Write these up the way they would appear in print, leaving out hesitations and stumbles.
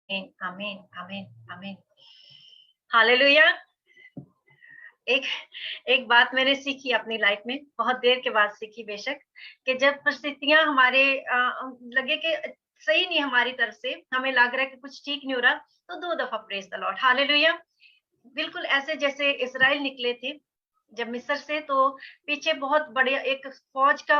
आमीन, आमीन, आमीन। हालेलुया। एक एक बात मैंने सीखी अपनी लाइफ में, बहुत देर के बाद सीखी बेशक, कि जब परिस्थितियाँ हमारे लगे कि सही नहीं हमारी तरफ से, हमें लग रहा है कि कुछ ठीक नहीं हो रहा, तो 2 दफ़ा प्रेज़ द लॉर्ड, हालेलुया। बिल्कुल ऐसे जैसे इस्राएल निकले थे जब मिस्र से, तो पीछे बहुत बड़े एक फौज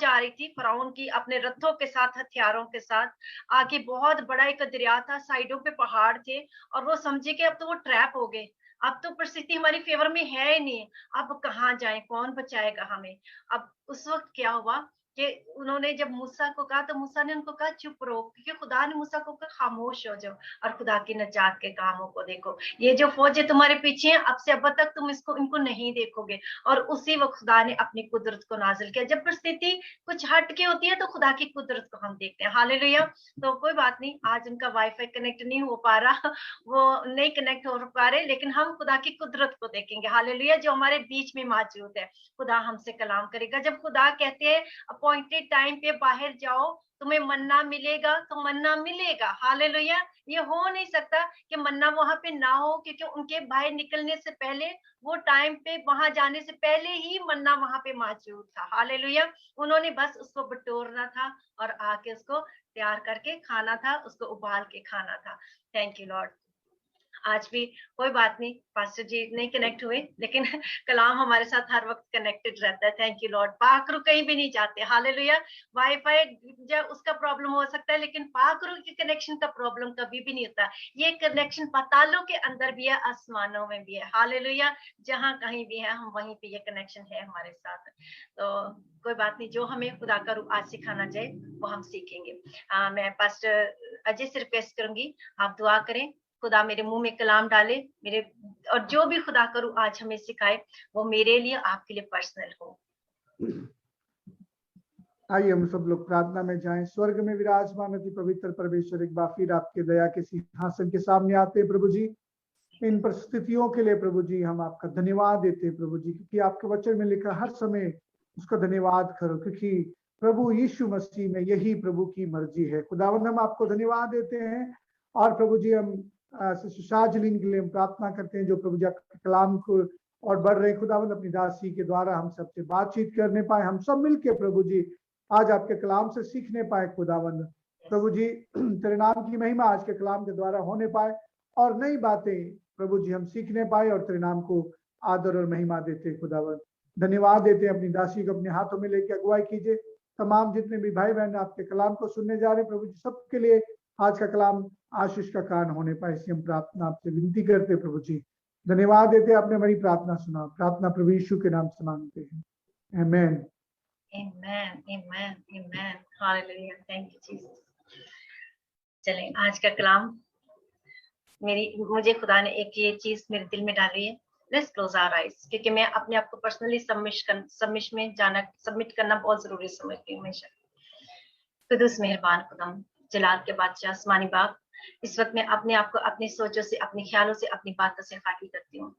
आ रही थी फ़िरौन की अपने रथों के साथ, हथियारों के साथ। आगे बहुत बड़ा एक दरिया था, साइडों पे पहाड़ थे और वो समझे कि अब तो वो ट्रैप हो गए। अब तो परिस्थिति हमारी फ़ेवर में है ही नहीं, अब कहाँ जाएँ, कौन बचाएगा हमें? अब उस वक़्त क्या हुआ कि उन्होंने जब मूसा को कहा, तो मूसा ने उनको कहा चुप रहो, क्योंकि खुदा ने मूसा को कहा खामोश हो जाओ और खुदा की निजात के कामों को देखो। ये जो फौज है तुम्हारे पीछे है, अब से अब तक तुम इनको नहीं देखोगे। और उसी वक्त खुदा ने अपनी कुदरत को नाजिल किया। जब परिस्थिति कुछ हट के होती है तो खुदा की कुदरत को हम देखते हैं, हालेलुया। तो कोई बात नहीं, आज उनका वाईफाई कनेक्ट नहीं हो पा रहा, वो नहीं कनेक्ट हो पा रहे, लेकिन हम खुदा की कुदरत को देखेंगे, हालेलुया, जो हमारे बीच में मौजूद है। खुदा हमसे कलाम करेगा। जब खुदा कहते हैं अपॉइंटेड टाइम पे बाहर जाओ, तुम्हें मन्ना मिलेगा, तो मन्ना मिलेगा, हालेलुया। ये हो नहीं सकता कि मन्ना वहां पे ना हो, क्योंकि उनके बाहर निकलने से पहले, वो टाइम पे वहां जाने से पहले ही मन्ना वहां पे मौजूद था, हालेलुया। उन्होंने बस उसको बटोरना था और आके उसको तैयार करके खाना था, उसको उबाल के खाना था। Thank you Lord. आज भी कोई बात नहीं, पास्टर जी नहीं कनेक्ट हुए, लेकिन कलाम हमारे साथ हर वक्त कनेक्टेड रहता है। Thank you Lord. पाकरू कहीं भी नहीं जाते, हालेलुया। वाईफाई जब उसका प्रॉब्लम हो सकता है, लेकिन पाकरू के कनेक्शन का प्रॉब्लम कभी भी नहीं होता। ये कनेक्शन पातालों के अंदर भी है, आसमानों में भी है, हालेलुया। जहां कहीं भी है, हम वहीं पे ये कनेक्शन है हमारे साथ। तो कोई बात नहीं, जो हमें खुदा का रूप आज सिखाना चाहे वो हम सीखेंगे। मैं पास्टर अजय से रिक्वेस्ट करूंगी, आप दुआ करें, खुदा मेरे मुंह में कलाम डाले, मेरे और जो भी खुदा करूँ आज हमें सिखाए, वो मेरे लिए, आपके लिए पर्सनल हो। आइए हम सब लोग प्रार्थना में जाएं। स्वर्ग में विराजमान अति पवित्र परमेश्वर, एक बार फिर आपके दया के सिंहासन के सामने आते हैं प्रभु जी। इन परिस्थितियों के लिए प्रभु जी हम आपका धन्यवाद देते हैं प्रभु जी, क्योंकि आपके वचन में लिखा हर समय उसका धन्यवाद करो, क्योंकि प्रभु यीशु मसीह में यही प्रभु की मर्जी है। खुदावंद हम आपको धन्यवाद देते हैं और प्रभु जी हम सुशाजलीन के लिए हम प्रार्थना करते हैं, जो प्रभु जी आपके कलाम को और बढ़ रहे खुदावंद अपनी दासी के द्वारा हम सबसे बातचीत करने पाए, हम सब मिलके प्रभु जी आज आपके कलाम से सीखने पाए खुदावंद। प्रभु जी तेरे नाम की महिमा आज के कलाम के द्वारा होने पाए और नई बातें प्रभु जी हम सीखने पाए और तेरे नाम को आदर और महिमा देते खुदावंद। धन्यवाद देते अपनी दासी को अपने हाथों में लेकर अगुवाई कीजिए। तमाम जितने भी भाई बहन आपके कलाम को सुनने जा रहे हैं प्रभु जी, सबके लिए आज का कलाम आशीष का कारण होने पाए, इसलिए हम प्रार्थना आपसे विनती करते प्रभु जी। धन्यवाद देते आपने हमारी प्रार्थना सुना। प्रार्थना प्रभु यीशु के नाम से मांगते हैं, आमेन। Amen, amen, amen. Hallelujah. Thank you, Jesus. चलें, आज का कलाम मुझे खुदा ने एक ये चीज मेरे दिल में डाली है। लेट्स क्लोज आवर आईज, क्योंकि मैं अपने आप को पर्सनली सबमिट करना बहुत जरूरी समझती हूँ हमेशा। कुदूस मेहरबान खुदाम, जलाल के बादशाह, आसमानी बाप, इस वक्त मैं अपने आप को अपनी सोचों से, अपने ख्यालों से, अपनी बातों से खाली करती हूँ।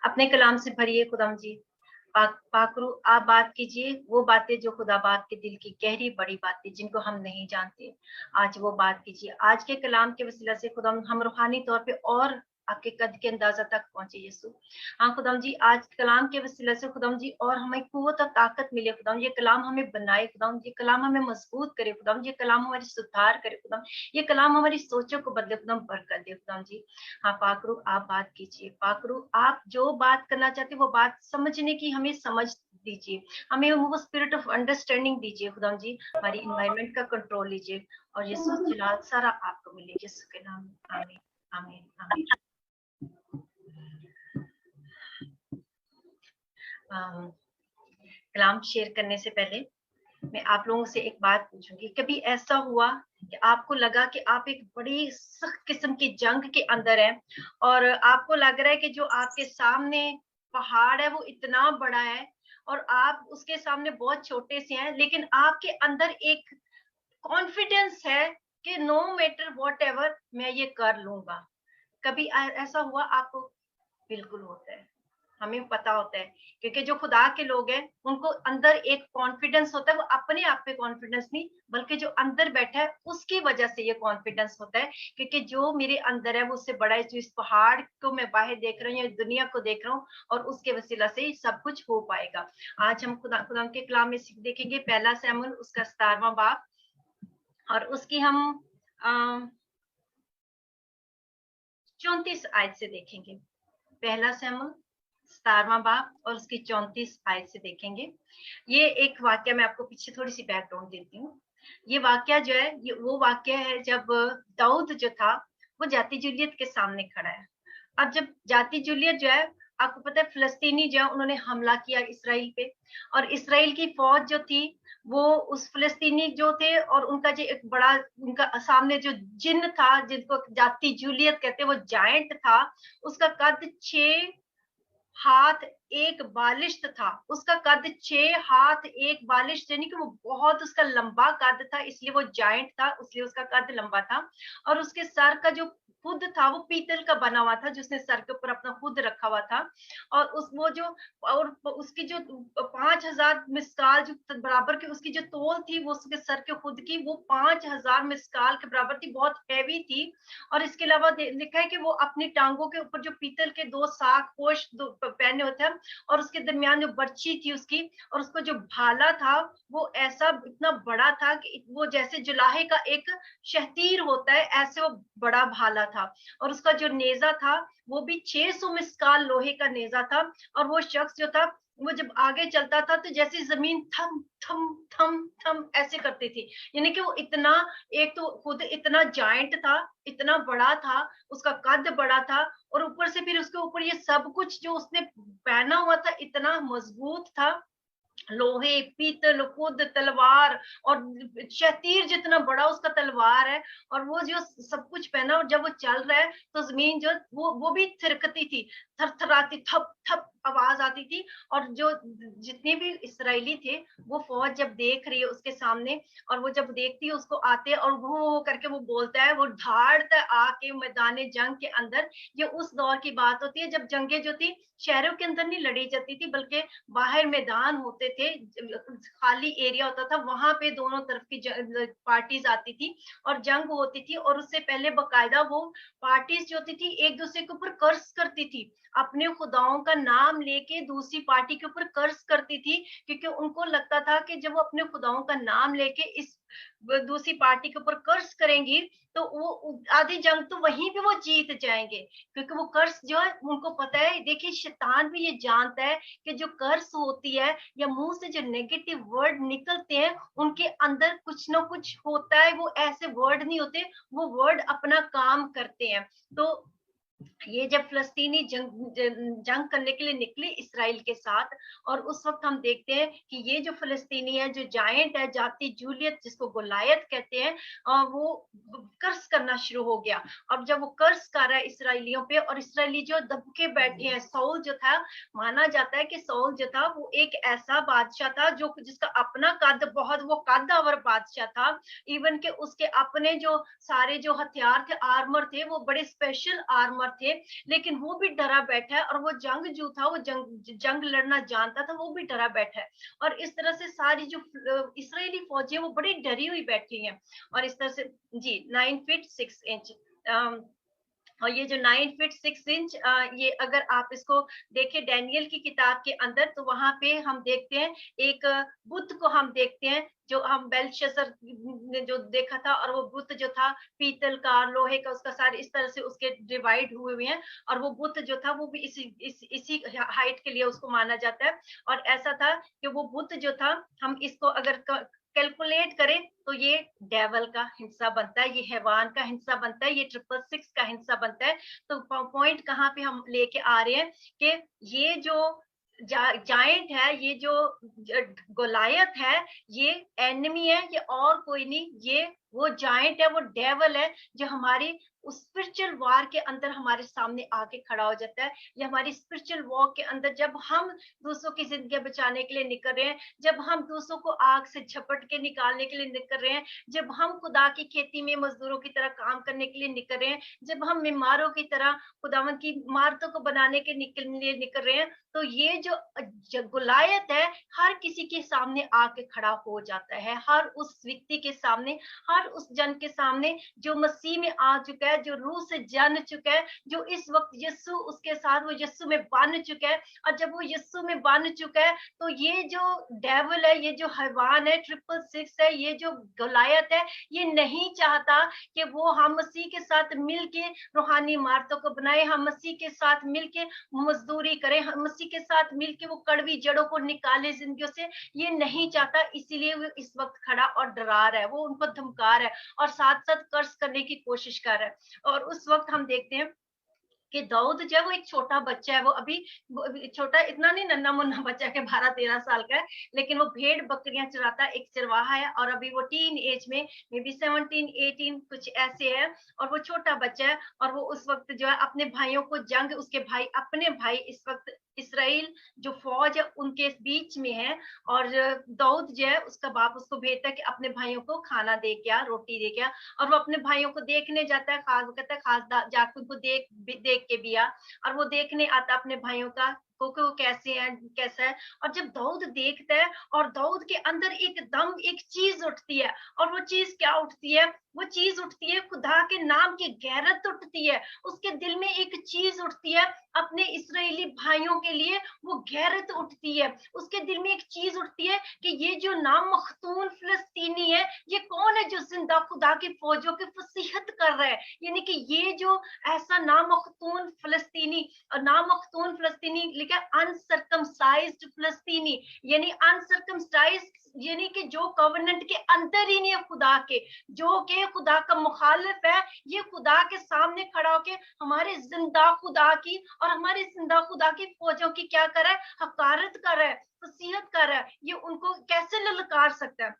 अपने कलाम से भरिए खुदाम जी। पाकरू आप बात कीजिए, वो बातें जो खुदा बाप के दिल की गहरी बड़ी बातें जिनको हम नहीं जानते, आज वो बात कीजिए। आज के कलाम के वसीला से खुदा हम रूहानी तौर पे और आपके कद के अंदाजा तक पहुंचे यीशु। हाँ खुदाम जी, आज कलाम के वसीला से खुदाम जी और हमें कुव्वत और ताकत मिले खुदाम। ये कलाम हमें बनाए खुदाम, ये कलाम हमें मजबूत करे खुदाम, ये कलाम हमारी सुधार करे खुदाम, ये कलाम हमारी सोचों को बदले खुदाम, बरकत दे खुदाम जी। हाँ पाकरू आप बात कीजिए। पाकरू आप जो बात करना चाहते वो बात समझने की हमें समझ दीजिए, हमें वो स्पिरिट ऑफ अंडरस्टैंडिंग दीजिए खुदाम जी। हमारी इन्वायरमेंट का कंट्रोल लीजिए और यीशु जलाल सारा आपको मिले, यीशु के नाम में, आमीन, आमीन, आमीन। कलाम शेयर करने से पहले मैं आप लोगों से एक बात पूछूंगी, कभी ऐसा हुआ कि आपको लगा कि आप एक बड़ी सख्त किस्म की जंग के अंदर हैं और आपको लग रहा है कि जो आपके सामने पहाड़ है वो इतना बड़ा है और आप उसके सामने बहुत छोटे से हैं, लेकिन आपके अंदर एक कॉन्फिडेंस है कि नो मैटर व्हाट एवर मैं ये कर लूंगा। कभी ऐसा हुआ आपको? बिल्कुल होता है, हमें पता होता है, क्योंकि जो खुदा के लोग हैं उनको अंदर एक कॉन्फिडेंस होता है, वो अपने आप पे कॉन्फिडेंस नहीं, बल्कि जो अंदर बैठा है उसकी वजह से ये कॉन्फिडेंस होता है, क्योंकि जो मेरे अंदर है वो उससे बड़ा है, जो इस पहाड़ को मैं बाहर देख रहा हूँ या दुनिया को देख रहा हूँ, और उसके वसीला से ही सब कुछ हो पाएगा। आज हम खुदा के कलाम में देखेंगे पहला शमूएल उसका 17वां बाब, और उसकी हम 34 आयत से देखेंगे। पहला शमूएल 17वां बाब और उसकी 34 आयत से देखेंगे। ये एक वाक्य, मैं आपको पीछे थोड़ी सी बैकग्राउंड देती हूँ। ये वाक्य जो है, ये वो वाक्य है जब दाऊद जो था वो जाति जूलियत के सामने खड़ा है। अब जब जाति जूलियत जो है, आपको पता है फिलिस्तीनी जो है उन्होंने हमला किया इसराइल पे, और इसराइल की फौज जो थी वो उस फिलिस्तीनी जो थे, और उनका जो एक बड़ा उनका सामने जो जिन्न था जिनको जाति जूलियत कहते हैं, वो जायंट था, उसका कद 6 हाथ 1 बालिश्त था। उसका कद 6 हाथ 1 बालिश्त, यानी कि वो बहुत उसका लंबा कद था, इसलिए वो जायंट था, इसलिए उसका कद लंबा था। और उसके सर का जो खुद था वो पीतल का बना हुआ था, जिसने सर के ऊपर अपना खुद रखा हुआ था। और उस वो जो और उसकी जो 5000 मिसकाल जो बराबर की उसकी जो तोल थी, वो उसके सर के खुद की वो 5000 मिसकाल के बराबर थी, बहुत हैवी थी। और इसके अलावा लिखा है कि वो अपनी टांगों के ऊपर जो पीतल के 2 साख पोश पहने होते हैं, और उसके दरमियान जो बर्छी थी उसकी, और उसको जो भाला था वो ऐसा इतना बड़ा था कि वो जैसे जुलाहे का एक शहतीर होता है, ऐसे वो बड़ा भाला था। और उसका जो नेजा था वो भी 600 मिसकाल लोहे का नेजा था। और वो शख्स जो था वो जब आगे चलता था तो जैसे जमीन थम थम थम थम ऐसे करती थी, यानी कि वो इतना, एक तो खुद इतना जायंट था, इतना बड़ा था, उसका कद बड़ा था, और ऊपर से फिर उसके ऊपर ये सब कुछ जो उसने पहना हुआ था इतना मजबूत था, लोहे पीतल खुद तलवार, और शतीर जितना बड़ा उसका तलवार है, और वो जो सब कुछ पहना, और जब वो चल रहा है तो जमीन जो वो भी थिरकती थी, थरथराती, थप थप आवाज आती थी। और जो जितने भी इसराइली थे वो फौज जब देख रही है उसके सामने, और वो जब देखती है उसको आते, और वो करके वो बोलता है, वो धाड़ता है आके मैदान जंग के अंदर। ये उस दौर की बात होती है जब जंगें जो थी शहरों के अंदर नहीं लड़ी जाती थी, बल्कि बाहर मैदान होते थे, खाली एरिया होता था, वहां पे दोनों तरफ की पार्टीज आती थी और जंग होती थी। और उससे पहले बकायदा वो पार्टीज जो होती थी एक दूसरे के ऊपर कर्ज करती थी, अपने खुदाओं का नाम लेके दूसरी पार्टी के ऊपर कर्ज करती थी, क्योंकि उनको लगता था कि जब वो अपने खुदाओं का नाम लेके इस दूसरी पार्टी के ऊपर कर्ज करेंगी तो वो आधी जंग तो वहीं पे वो जीत जाएंगे, क्योंकि वो कर्ज जो है उनको पता है। देखिए शैतान भी ये जानता है कि जो कर्ज होती है या मुंह से जो नेगेटिव वर्ड निकलते हैं उनके अंदर कुछ ना कुछ होता है, वो ऐसे वर्ड नहीं होते, वो वर्ड अपना काम करते हैं। तो ये जब फिलिस्तीनी जंग करने के लिए निकले इसराइल के साथ, और उस वक्त हम देखते हैं कि ये जो फिलिस्तीनी है, जो जायंट है, जाति जूलियत जिसको गोलायत कहते हैं, वो कर्ज करना शुरू हो गया। अब जब वो कर्ज कर रहा है इसराइलियों पे, और इसराइली जो दबके बैठे हैं, सौल जो था, माना जाता है कि सौल जो था वो एक ऐसा बादशाह था जो जिसका अपना कद बहुत, वो कदावर बादशाह था, इवन के उसके अपने जो सारे जो हथियार थे, आर्मर थे, वो बड़े स्पेशल आर्मर थे, लेकिन वो भी डरा बैठा है। और वो जंगजू था, वो जंग लड़ना जानता था, वो भी डरा बैठा है। और इस तरह से सारी जो इसराइली फौजी है वो बड़ी डरी हुई बैठी है। और इस तरह से जी 9 फीट 6 इंच, और ये जो 9 फीट 6 इंच, ये अगर आप इसको देखें डैनियल की किताब के अंदर, तो वहां पे हम देखते हैं एक बुद्ध को हम देखते हैं, जो हम बेल्शस्सर ने जो देखा था, और वो बुद्ध जो था पीतल का, लोहे का, उसका सारे इस तरह से उसके डिवाइड हुए हुए हैं। और वो बुद्ध जो था वो भी इसी हाइट के लिए उसको माना जाता है। और ऐसा था कि वो बुद्ध जो था, हम इसको अगर कैलकुलेट करें तो ये डेवल का हिस्सा बनता है, ये हैवान का हिस्सा बनता है, ये 666 का हिस्सा बनता है। तो पॉइंट कहाँ पे हम लेके आ रहे हैं कि ये जो जायंट है, ये जो गोलायत है, ये एनिमी है, ये और कोई नहीं, ये वो जायंट है, वो डेवल है जो हमारी उस स्पिरिचुअल वार के अंदर हमारे सामने आके खड़ा हो जाता है। ये हमारी स्पिरिचुअल वॉक के अंदर जब हम दूसरों की जिंदगी बचाने के लिए निकल रहे हैं, जब हम दूसरों को आग से झपट के निकालने के लिए निकल रहे हैं, जब हम खुदा की खेती में मजदूरों की तरह काम करने के लिए निकल रहे हैं, जब हम बीमारों की तरह खुदावन की इमारतों को बनाने के लिए निकल रहे हैं, तो ये जो गुलायत है हर किसी के सामने आके खड़ा हो जाता है, हर उस व्यक्ति के सामने, हर उस जन के सामने जो मसीह में आ चुका है, जो रूह से जन चुका है, जो इस वक्त यीशु उसके साथ वो यीशु में बन चुका है। और जब वो यीशु में बन चुका है तो ये जो डेविल है, ये जो हैवान है, 666 है, ये जो गलायत है, ये नहीं चाहता कि वो हम मसीह के साथ मिलके रूहानी इमारतों को बनाए, हम मसीह के साथ मिलके मजदूरी करें, हम मसीह के साथ मिलके वो कड़वी जड़ों को निकाले जिंदगियों से। ये नहीं चाहता, इसीलिए वो इस वक्त खड़ा और डरा रहा है, वो उनको धमका रहा है और साथ साथ कर्ज करने की कोशिश कर रहा है। और उस वक्त हम देखते हैं कि दाऊद जो है वो एक छोटा बच्चा है, वो अभी छोटा, इतना नहीं नन्ना मुन्ना बच्चा के 12-13 साल का है, लेकिन वो भेड़ बकरियां चराता है, एक चरवाहा है। और अभी वो टीन एज में मे बी 17-18 कुछ ऐसे है, और वो छोटा बच्चा है। और वो उस वक्त जो है अपने भाइयों को जंग, उसके भाई, अपने भाई इस वक्त इसराइल जो फौज है उनके बीच में है। और दाऊद जो है उसका बाप उसको भेजता है कि अपने भाइयों को खाना दे के आ, रोटी दे के आ। और वो अपने भाइयों को देखने जाता है, खास कहता है खास जाकर उनको देख के भी आ। और वो देखने आता अपने भाइयों का को वो कैसे हैं, कैसा है। और जब दाऊद देखता है, और दाऊद के अंदर एकदम एक चीज उठती है, और वो चीज क्या उठती है? वो चीज उठती है खुदा के नाम की गैरत उठती है। उसके दिल में एक चीज उठती है, अपने इस्राएली भाइयों के लिए वो गैरत उठती है। उसके दिल में एक चीज उठती है कि ये जो नाम मखतून फिलिस्तीनी है, ये कौन है जो जिंदा खुदा की फौजों की फसीहत कर रहा है। यानी कि ये जो ऐसा नामख्तून फिलिस्तीनी, नामख्तून फिलिस्तीनी लिखा अनसर्कमसाइज्ड फिलिस्तीनी, यानी अनसर्कमसाइज्ड, यानी कि जो कवर्नेंट के अंदर ही नहीं है खुदा के, जो के खुदा का मुखालिफ है, ये खुदा के सामने खड़ा होके हमारे जिंदा खुदा की और हमारे जिंदा खुदा की फौजों की क्या कर रहा है? हकारत कर रहा है, फसीहत कर रहा है। ये उनको कैसे ललकार सकता है?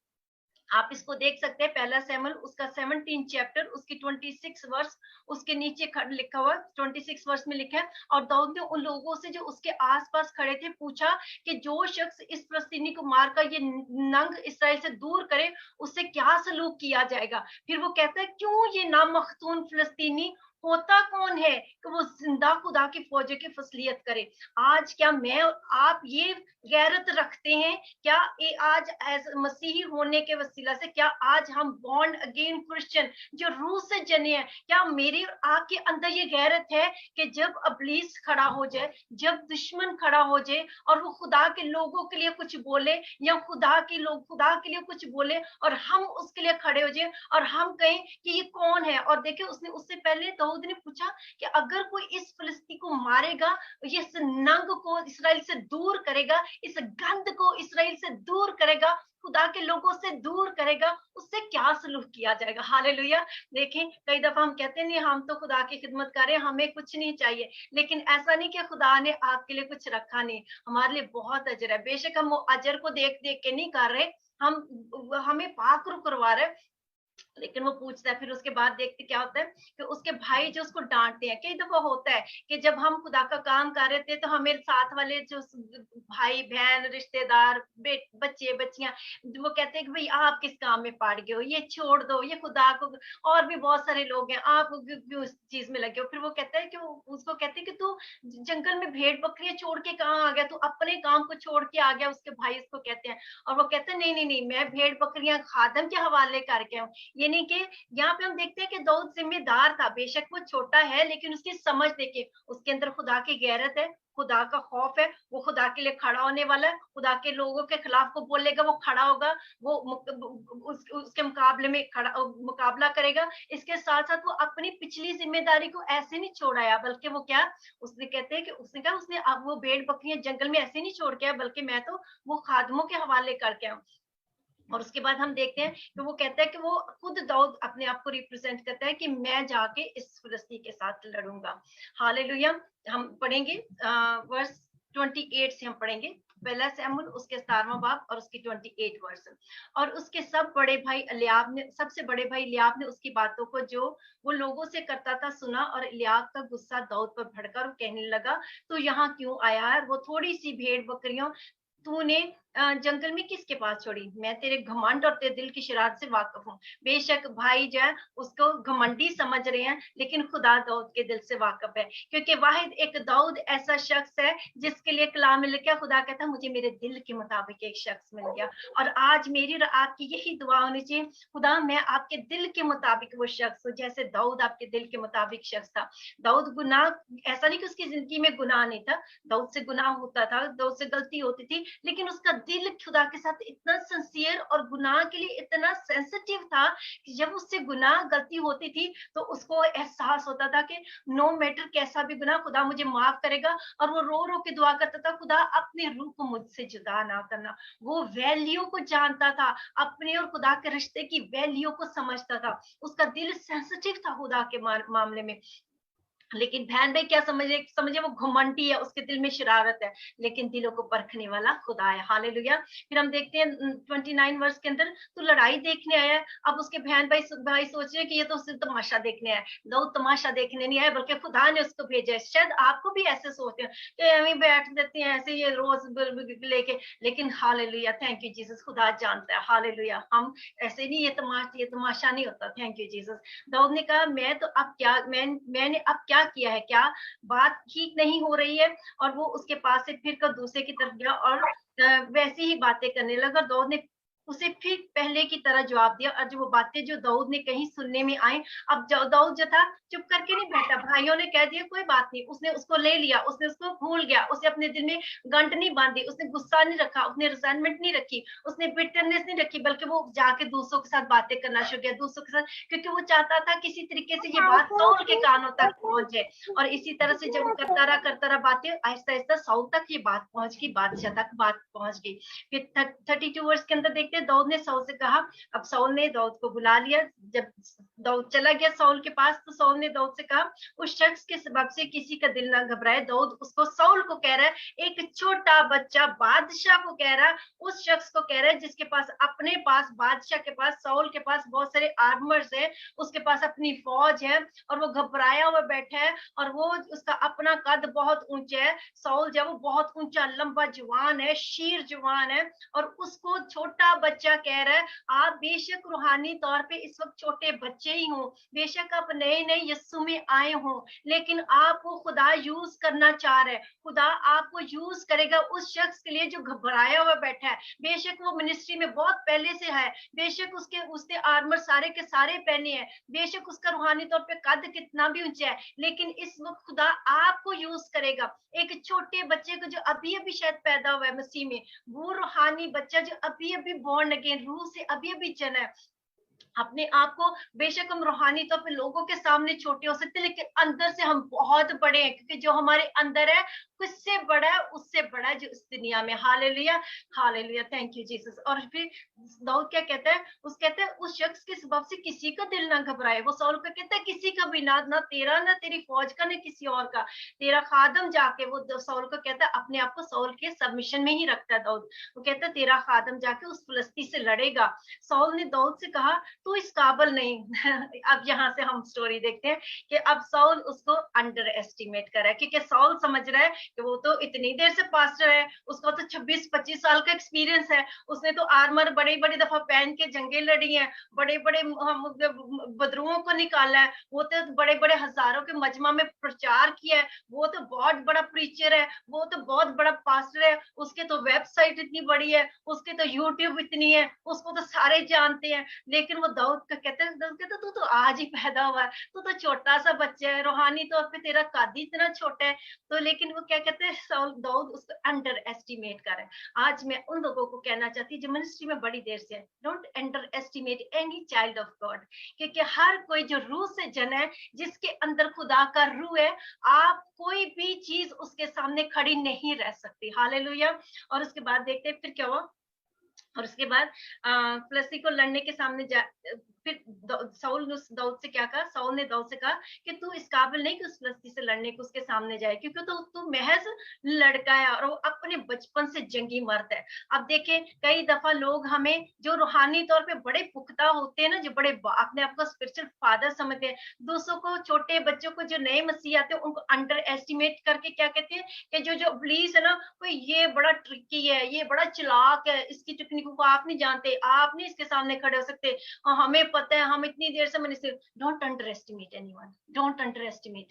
आप इसको देख सकते हैं, पहला शमूएल उसका 17 चैप्टर उसकी 26 वर्ष, उसके नीचे लिखा हुआ 26 वर्ष में लिखा है। और दाऊद ने उन लोगों से जो उसके आसपास खड़े थे पूछा कि जो शख्स इस फिलिस्तीनी को मारकर ये नंग इसराइल से दूर करे, उससे क्या सलूक किया जाएगा? फिर वो कहता है क्यों ये नामख्तून फिलिस्तीनी होता कौन है कि वो जिंदा खुदा की फौजों की फसलियत करे? आज क्या मैं और आप ये गैरत रखते हैं? क्या आज एज मसीही होने के वसीला से, क्या आज हम बॉर्न अगेन क्रिश्चियन जो रूह से जने हैं, क्या मेरे और आपके अंदर ये गैरत है कि जब अबलीस खड़ा हो जाए, जब दुश्मन खड़ा हो जाए और वो खुदा के लोगों के लिए कुछ बोले, या खुदा के लोग खुदा के लिए कुछ बोले, और हम उसके लिए खड़े हो जाए और हम कहें कि ये कौन है? और देखिए उसने उससे पहले दाऊद ने पूछा कि अगर कोई इस फिलिस्ती को मारेगा, ये इस नंग को इसराइल से दूर करेगा, इस गंध को इसराइल से दूर करेगा, खुदा के लोगों से दूर करेगा, उससे क्या सलूक किया जाएगा? हालेलुया। देखें, कई दफा हम कहते नहीं हम तो खुदा की खिदमत करें, हमें कुछ नहीं चाहिए, लेकिन ऐसा नहीं कि खुदा ने आपके लिए कुछ रखा नहीं, हमारे लिए बहुत अजर है। बेशक हम वो अजर को देख देख के नहीं कर रहे, हम हमें पाक रू करवा रहे, लेकिन वो पूछता है। फिर उसके बाद देखते क्या होता है कि उसके भाई जो उसको डांटते हैं। कई दफा होता है कि जब हम खुदा का काम कर रहे थे तो हमें साथ वाले जो भाई बहन रिश्तेदार बच्चे बच्चियां वो कहते हैं कि भाई आप किस काम में पड़ गए हो, ये छोड़ दो, ये खुदा को, और भी बहुत सारे लोग हैं, आप क्यों इस चीज में लगे हो? फिर वो कहता है कि उसको कहते हैं कि तू जंगल में भेड़ बकरियां छोड़ के कहाँ आ गया, तू अपने काम को छोड़ के आ गया। उसके भाई उसको कहते हैं, और वो कहते हैं नहीं नहीं नहीं, मैं भेड़ बकरियां खादम के हवाले करके हूँ। यानी कि यहाँ पे हम देखते हैं कि दाऊद जिम्मेदार था, बेशक वो छोटा है, लेकिन उसकी समझ देखिए, उसके अंदर खुदा की गैरत है, खुदा का खौफ है, वो खुदा के लिए खड़ा होने वाला है, खुदा के लोगों के खिलाफ को बोलेगा, वो खड़ा होगा, वो उसके मुकाबले में खड़ा मुकाबला करेगा। इसके साथ साथ वो अपनी पिछली जिम्मेदारी को ऐसे नहीं छोड़ाया, बल्कि वो क्या, उसने कहते हैं कि उसने कहा उसने अब वो भेड़ बकरियां जंगल में ऐसे नहीं छोड़ के आया, बल्कि मैं तो वो खादमों के हवाले करके आऊँ। और उसके बाद हम देखते हैं कि वो कहता है कि वो खुद दाऊद अपने आप को रिप्रेजेंट करता है कि मैं जाके इस फिलिस्ती के साथ लड़ूंगा। हालेलुया। हम पढ़ेंगे वर्स 28 से हम पढ़ेंगे। पहला सैमुएल उसके 17वां बाब और उसकी 28 वर्ष। और उसके सब बड़े भाई एलियाब ने, सबसे बड़े भाई एलियाब ने उसकी बातों को जो वो लोगों से करता था सुना, और एलियाब का गुस्सा दाऊद पर भड़का और कहने लगा, तू यहाँ क्यों आया है? वो थोड़ी सी भेड़ बकरियों तूने जंगल में किसके पास छोड़ी? मैं तेरे घमंड और तेरे दिल की शरारत से वाकिफ हूँ। बेशक भाई जो है उसको घमंडी समझ रहे हैं, लेकिन खुदा दाऊद के दिल से वाकिफ है, क्योंकि वाहिद एक दाऊद ऐसा शख्स है जिसके लिए कलाम मिल गया। खुदा कहता है मुझे मेरे दिल के मुताबिक एक शख्स मिल गया। और आज मेरी और आपकी यही दुआ होनी चाहिए, खुदा मैं आपके दिल के मुताबिक वो शख्स हूँ, जैसे दाऊद आपके दिल के मुताबिक शख्स था। दाऊद गुनाह, ऐसा नहीं कि उसकी जिंदगी में गुनाह नहीं था, दाऊद से गुनाह होता था, दाऊद से गलती होती थी, लेकिन उसका दिल खुदा के साथ इतना सिंसियर और गुनाह के लिए इतना सेंसिटिव था कि जब उससे गुनाह गलती होती थी तो उसको एहसास होता था कि नो मैटर कैसा भी गुनाह खुदा मुझे माफ करेगा। और वो रो रो के दुआ करता था, खुदा अपने रूह को मुझसे जुदा ना करना। वो वैल्यू को जानता था, अपने और खुदा के रिश्ते की वैल्यू को समझता था। उसका दिल सेंसिटिव था खुदा के मामले में। लेकिन बहन भाई क्या समझे वो घुमंडी है, उसके दिल में शरारत है, लेकिन दिलों को परखने वाला खुदा है। हालेलुया। फिर हम देखते हैं 29 वर्ष के अंदर, तो लड़ाई देखने आया है। अब उसके बहन भाई सोच रहे हैं कि ये तो सिर्फ तमाशा देखने आया है। दाऊद तमाशा देखने नहीं आया, बल्कि खुदा ने उसको भेजा है। शायद आपको भी ऐसे सोचते हैं कि हमें बैठ देते हैं ऐसे ये रोज लेके, लेकिन हालेलुया, थैंक यू जीसस, खुदा जानता है। हालेलुया, हम ऐसे नहीं, ये तमाशा नहीं होता। Thank you Jesus. दाऊद ने कहा मैं तो अब क्या, मैंने अब क्या किया है, क्या बात ठीक नहीं हो रही है? और वो उसके पास से फिर कर दूसरे की तरफ गया और वैसी ही बातें करने लगा। दाऊद ने उसे फिर पहले की तरह जवाब दिया, और जो वो बातें जो दाऊद ने कहीं सुनने में आई, अब दाऊद जो था चुप करके नहीं बैठा। भाइयों ने कह दिया कोई बात नहीं, उसने उसको ले लिया, उसने उसको भूल गया, उसे अपने दिल में गंठ नहीं बांधी, उसने गुस्सा नहीं रखा, उसने रिजेंटमेंट नहीं रखी, उसने बिटरनेस नहीं रखी, बल्कि वो जाके दूसरों के साथ बातें करना शुरू किया, दूसरों के साथ, क्योंकि वो चाहता था किसी तरीके से ये बात साउल के कानों तक पहुंच जाए। और इसी तरह से जब वो करता रहा बातें, आहिस्ता आहिस्ता साउल तक ये बात पहुंच गई, बादशाह तक बात पहुंच गई। फिर 32 वर्ष के अंदर देखते हैं, दाऊद ने साउल से कहा, अब साउल ने दाऊद को बुला लिया। जब दाऊद चला गया साउल के पास, तो साउल ने दाऊद से कहा, उस शख्स के सबब से किसी का दिल ना घबराए। दाऊद उसको साउल को कह रहा है, एक छोटा बच्चा बादशाह को कह रहा है, उस शख्स को कह रहा है जिसके पास अपने पास, बादशाह के पास, साउल के पास बहुत सारे आर्मर्स है, उसके पास अपनी फौज है, और वो घबराया हुआ बैठा है, और वो उसका अपना कद बहुत ऊंचा है। साउल जब वो बहुत ऊंचा लंबा जवान है, शीर जवान है, और उसको छोटा बच्चा कह रहा है। आप बेशक रूहानी तौर पे इस वक्त छोटे बच्चे ही हो, बेशक आप नए नए यीशु में आए हो, लेकिन आपको खुदा यूज करना चाह रहा है। खुदा आपको यूज करेगा उस शख्स के लिए जो घबराया हुआ बैठा है। बेशक वो मिनिस्ट्री में बहुत पहले से है, बेशक उसने आर्मर सारे के सारे पहने हैं, बेशक उसका रूहानी तौर पे कद कितना भी ऊंचा है, लेकिन इस वक्त खुदा आपको यूज करेगा। एक छोटे बच्चे को जो अभी अभी शायद पैदा हुआ है मसीह में, वो रूहानी बच्चा जो अभी अभी बॉर्न अगेन, रूह से अभी अभी जना है, अपने आप को, बेशक हम रूहानी तौर पे लोगों के सामने छोटे हो सकते हैं, लेकिन अंदर से हम बहुत बड़े हैं, क्योंकि जो हमारे अंदर है उससे बड़ा है, उससे बड़ा है जो इस दुनिया में। Hallelujah, hallelujah, thank you Jesus. और फिर दाऊद क्या कहता है, कहता है उस शख्स के सबब से किसी का दिल ना घबराए। वो साउल का कहता है किसी का भी, ना तेरा, ना तेरी फौज का, ना किसी और का। तेरा खादम जाके, वो साउल को कहता है, अपने आप को साउल के सबमिशन में ही रखता है दाऊद। वो कहता है तेरा खादम जाके उस फिलिस्ती से लड़ेगा। साउल ने दाऊद से कहा तू इस काबिल नहीं। अब यहाँ से हम स्टोरी देखते हैं कि अब साउल उसको अंडर एस्टिमेट कर रहा है, क्योंकि साउल समझ रहा है कि वो तो इतनी देर से पास्टर है, उसका तो 26-25 साल का एक्सपीरियंस है, उसने तो आर्मर बड़ी बड़ी दफा पहन के जंगे लड़ी हैं, बड़े बड़े बदरुओं को निकाला है, वो तो बड़े बड़े हजारों के मजमा में प्रचार किया है, वो तो बहुत बड़ा प्रीचर है, वो तो बहुत बड़ा पास्टर है, उसके तो वेबसाइट इतनी बड़ी है, उसके तो यूट्यूब इतनी है, उसको तो सारे जानते हैं। लेकिन वो दाऊद का कहता है, दाऊद कहता तू तो आज ही पैदा हुआ है, तू तो छोटा सा बच्चा है, रूहानी तौर पे तेरा कद इतना छोटा है। तो लेकिन वो क्या कहते हैं, दाऊद उसको अंडर एस्टिमेट कर रहा है। आज मैं उन लोगों को कहना चाहती हूँ जो मिनिस्ट्री में बड़ी देर से है, don't under estimate any child of God, क्योंकि हर कोई जो रूह से जना है, जिसके अंदर खुदा का रूह है, आप कोई भी चीज उसके सामने खड़ी नहीं रह सकती। हालेलुया। और उसके बाद देखते हैं फिर क्या हुआ। और उसके बाद फिलिस्ती को लड़ने के सामने फिर साउल ने दाऊद से क्या कहा, साउल ने दाऊद से कहा कि तू इस काबिल नहीं कि उस फिलिस्ती से लड़ने को उसके सामने जाए, क्योंकि तो तू महज लड़का है और वो अपने बचपन से जंगी मर्द है। अब देखें कई दफा लोग हमें जो रूहानी तौर पे बड़े पुख्ता होते हैं ना, जो बड़े अपने आप को स्पिरिचुअल फादर समझते हैं, दूसरों को, छोटे बच्चों को, जो नए मसीह आते हैं उनको अंडर एस्टिमेट करके क्या कहते हैं कि जो पुलिस है ना, कोई ये बड़ा ट्रिकी है, ये बड़ा चालाक है, इसकी टेक्निकों को आप नहीं जानते, आप नहीं इसके सामने खड़े हो सकते, हमें पता है, हम इतनी देर से मैंने सिर्फ, don't under estimate anyone, don't under estimate,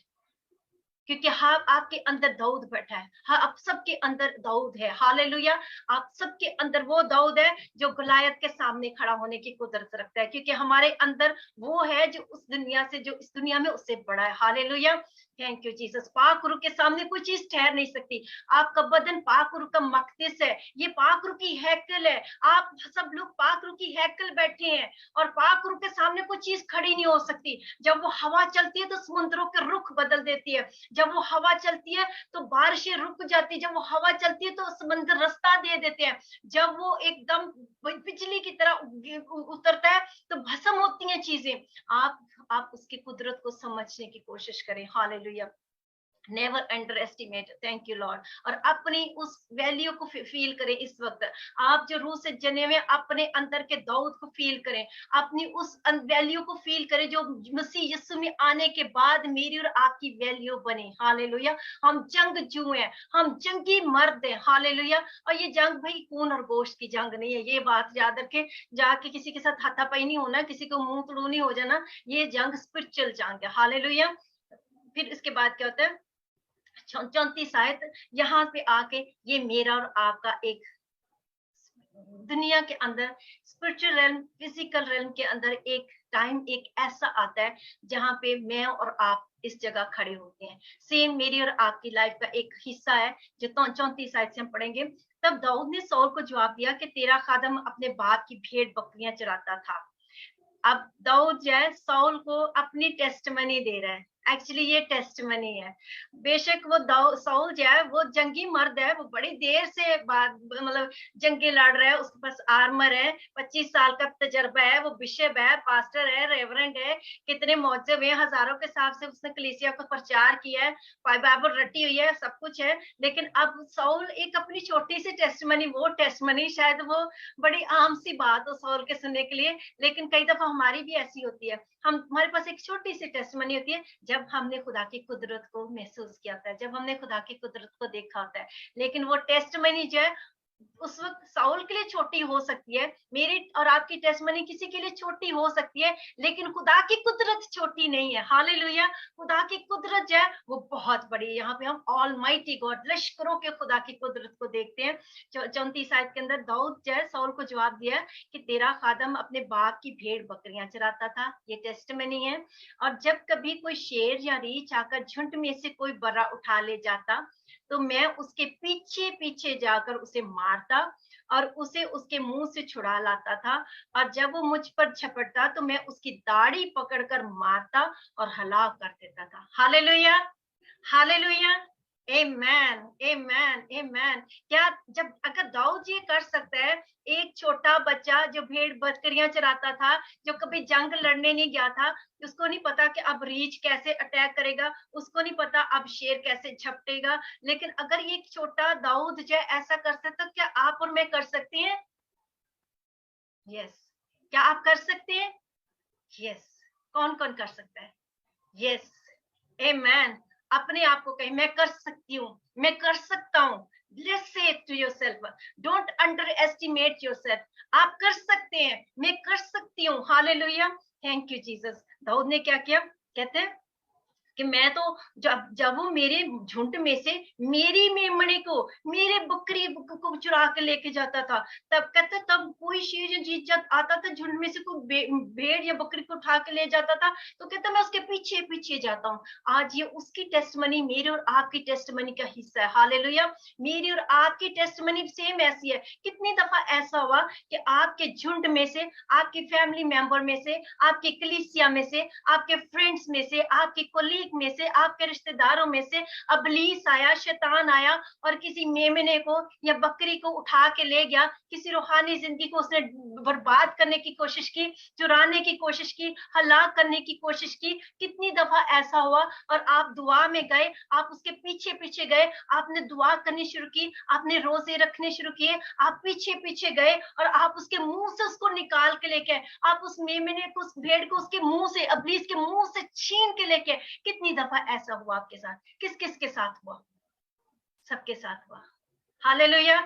क्योंकि हाँ आपके अंदर दाऊद बैठा है, हाँ आप सबके अंदर दाऊद है, हालेलुया। आप सबके अंदर वो दाऊद है जो गलायत के सामने खड़ा होने की कुदरत रखता है, क्योंकि हमारे अंदर वो है जो उस दुनिया से, जो इस दुनिया में उससे बड़ा है, हालेलुया। Thank you Jesus. पाकरू के सामने कोई चीज ठहर नहीं सकती। आपका बदन पाकरू का मकदस है, ये पाकरू की हैकल है, आप सब लोग पाकरू की हैकल बैठे हैं, और पाकरू के सामने कोई चीज खड़ी नहीं हो सकती। जब वो हवा चलती है तो समुद्रों के रुख बदल देती है, जब वो हवा चलती है तो बारिशें रुक जाती है, जब वो हवा चलती है तो समंदर रास्ता दे देते हैं, जब वो एकदम बिजली की तरह उतरता है तो भस्म होती हैं चीजें। आप उसकी कुदरत को समझने की कोशिश करें, hallelujah. Never under estimate, thank you Lord. और अपनी उस वैल्यू को फील करें इस वक्त, आप जो रूह से जने हुए अपने अंदर के दाऊद को फील करें, अपनी उस वैल्यू को फील करें जो मसीह यीशु में आने के बाद मेरी और आपकी वैल्यू बने, हालेलुया। हम जंगजू हैं, हम जंगी मर्द हैं, हालेलुया। और ये जंग भाई खून और गोश्त की जंग नहीं है, ये बात याद रखें। जाके किसी के साथ हाथापाई नहीं होना, किसी को मुंह तोड़ू नहीं हो जाना, ये जंग स्पिरिचुअल जंग है, हालेलुया। फिर इसके बाद क्या होता है, 34 आयत, यहाँ पे आके ये मेरा और आपका एक दुनिया के अंदर, स्पिरिचुअल रेल्म, फिजिकल रेल्म के अंदर एक टाइम एक ऐसा आता है जहां पे मैं और आप इस जगह खड़े होते हैं। सेम मेरी और आपकी लाइफ का एक हिस्सा है जो 34 आयत से हम पढ़ेंगे। तब दाऊद ने सौल को जवाब दिया कि तेरा खादम अपने बाप की भेड़ बकरियां चराता था। अब दाऊद जो है सौल को अपनी टेस्टमनी दे रहा है, एक्चुअली ये टेस्टमनी है। बेशक वो सौल जो है वो जंगी मर्द है, वो बड़ी देर से बाद मतलब जंगे लड़ रहा है, उसके पास आर्मर है, 25 साल का तजर्बा है, वो बिशप है, पास्टर है, रेवरेंड है, कितने मौजे हुए, हजारों के हिसाब से उसने कलीसिया को प्रचार किया है, बाइबल रटी हुई है, सब कुछ है। लेकिन अब सौल एक अपनी छोटी सी टेस्टमनी, वो टेस्टमनी शायद वो बड़ी आम सी बात हो सौल के सुनने के लिए, लेकिन कई दफा हमारी भी ऐसी होती है, हमारे पास एक छोटी सी टेस्टमनी होती है जब हमने खुदा की कुदरत को महसूस किया होता है, जब हमने खुदा की कुदरत को देखा होता है। लेकिन वो टेस्टमनी जो है उस वक्त साउल के लिए छोटी हो सकती है, मेरी और आपकी टेस्टमनी किसी के लिए छोटी हो सकती है, लेकिन खुदा की कुदरत छोटी नहीं है, हालेलुया। खुदा की कुदरत जो है वो बहुत बड़ी है। यहाँ पे हम ऑलमाइटी गॉड, लश्करों के खुदा की कुदरत को देखते हैं। 34 आयत के अंदर दाऊद जो है सौल को जवाब दिया कि तेरा खादम अपने बाप की भेड़ बकरियां चराता था, ये टेस्टमनी है। और जब कभी कोई शेर या रीछ आकर झुंड में से कोई बर्रा उठा ले जाता तो मैं उसके पीछे पीछे जाकर उसे मारता और उसे उसके मुंह से छुड़ा लाता था, और जब वो मुझ पर झपटता तो मैं उसकी दाढ़ी पकड़कर मारता और हलाक कर देता था। हालेलुया, हालेलुया, आमेन, आमेन, आमेन। क्या जब अगर दाऊद ये कर सकता है, एक छोटा बच्चा जो भेड़ बकरियां चराता था, जो कभी जंग लड़ने नहीं गया था, उसको नहीं पता कि अब रीछ कैसे अटैक करेगा, उसको नहीं पता अब शेर कैसे झपटेगा, लेकिन अगर ये छोटा दाऊद जो ऐसा कर सकता, तो क्या आप और मैं कर सकते हैं? यस। क्या आप कर सकते हैं? यस। कौन कौन कर सकता है? यस, आमेन। अपने आप को कहें, मैं कर सकती हूँ, मैं कर सकता हूँ। Let's say it to yourself. Don't underestimate yourself. आप कर सकते हैं, मैं कर सकती हूँ, हालेलुया। Thank you Jesus. दाऊद ने क्या किया, कहते हैं कि मैं तो जब वो मेरे झुंड में से मेरी मेमने को, मेरे बकरी को चुरा के लेके जाता था, तब कहते तब कोई शेर जीत आता था झुंड में से, कोई भेड़ या बकरी को उठा के ले जाता था, तो कहता मैं उसके पीछे पीछे जाता हूँ। आज ये उसकी टेस्टमनी मेरी और आपकी टेस्टमनी का हिस्सा है, हालेलुया। मेरी और आपकी टेस्टमनी सेम ऐसी है। कितनी दफा ऐसा हुआ कि आपके झुंड में से, आपके फैमिली मेंबर में से, आपके कलीसिया में से, आपके फ्रेंड्स में से, आपके कोलीग में से, आपके रिश्तेदारों में से अबलीस आया, शैतान आया और किसी मेमने को या बकरी को उठा के ले गया, किसी रूहानी जिंदगी को उसने बर्बाद करने की कोशिश की, चुराने की कोशिश की, हलाक करने की कोशिश की। कितनी दफा ऐसा हुआ और आप दुआ में गए, आप उसके पीछे पीछे गए, आपने दुआ करनी शुरू की, आपने रोजे रखने शुरू किए, आप पीछे पीछे गए और आप उसके मुंह से उसको निकाल के लेके, आप उस मेमने को, उस भेड़ को उसके मुंह से, इब्लीस के मुंह से छीन के लेके। कितनी दफा ऐसा हुआ आपके साथ? किस किस के साथ हुआ? सबके साथ हुआ। हालेलुया,